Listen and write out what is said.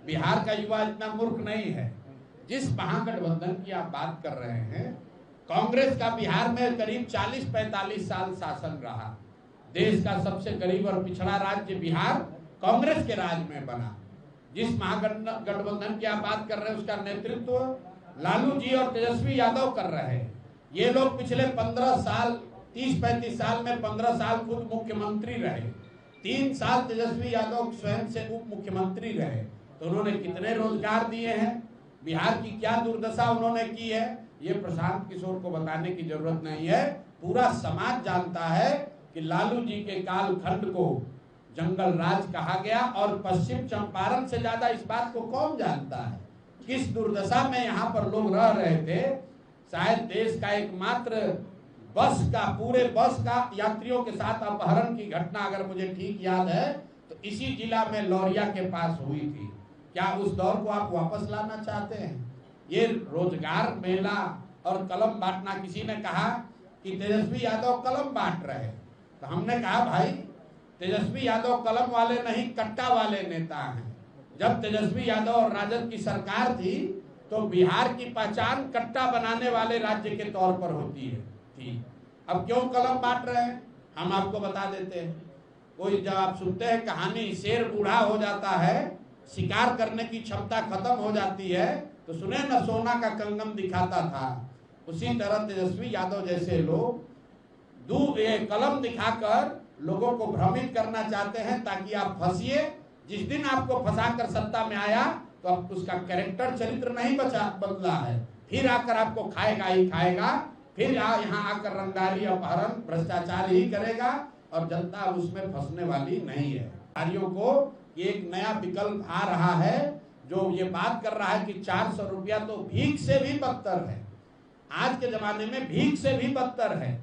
बिहार का युवा इतना मूर्ख नहीं है। जिस महागठबंधन की आप बात कर रहे हैं, कांग्रेस का बिहार में करीब 40-45 साल शासन रहा। देश का सबसे गरीब और पिछड़ा राज्य बिहार कांग्रेस के राज में बना। जिस महागठबंधन की आप बात कर रहे हैं उसका नेतृत्व लालू जी और तेजस्वी यादव कर रहे हैं। ये लोग पिछले 15 साल 30-35 साल में 15 साल खुद मुख्यमंत्री रहे, 3 साल तेजस्वी यादव स्वयं से उप मुख्यमंत्री रहे। तो उन्होंने कितने रोजगार दिए हैं, बिहार की क्या दुर्दशा उन्होंने की है, ये प्रशांत किशोर को बताने की जरूरत नहीं है। पूरा समाज जानता है कि लालू जी के कालखंड को जंगल राज कहा गया, और पश्चिम चंपारण से ज्यादा इस बात को कौन जानता है किस दुर्दशा में यहाँ पर लोग रह रहे थे। शायद देश का एकमात्र पूरे बस का यात्रियों के साथ अपहरण की घटना, अगर मुझे ठीक याद है, तो इसी जिला में लौरिया के पास हुई थी। क्या उस दौर को आप वापस लाना चाहते हैं? ये रोजगार मेला और कलम बांटना, किसी ने कहा कि तेजस्वी यादव कलम बांट रहे, तो हमने कहा भाई तेजस्वी यादव कलम वाले नहीं, कट्टा वाले नेता हैं। जब तेजस्वी यादव और राजद की सरकार थी तो बिहार की पहचान कट्टा बनाने वाले राज्य के तौर पर होती है थी। अब क्यों कलम बांट रहे हैं हम आपको बता देते हैं। कोई जब आप सुनते हैं कहानी, शेर बूढ़ा हो जाता है, शिकार करने की क्षमता खत्म हो जाती है, तो सुने न सोना का कंगन दिखाता था। उसी तरह तेजस्वी यादव जैसे लोग कलम दिखाकर लोगों को भ्रमित करना चाहते हैं ताकि आप फंसिए। जिस दिन आपको फंसाकर सत्ता में आया तो अब उसका कैरेक्टर चरित्र नहीं बदला है, फिर आकर आपको खाएगा ही खाएगा, फिर यहाँ आकर रंगदारी अपहरण भ्रष्टाचार ही करेगा, और जनता अब उसमें फंसने वाली नहीं है। अधिकारियों को एक नया विकल्प आ रहा है, जो ये बात कर रहा है कि 400 रुपया तो भीख से भी बदतर है। आज के जमाने में भीख से भी बदतर है।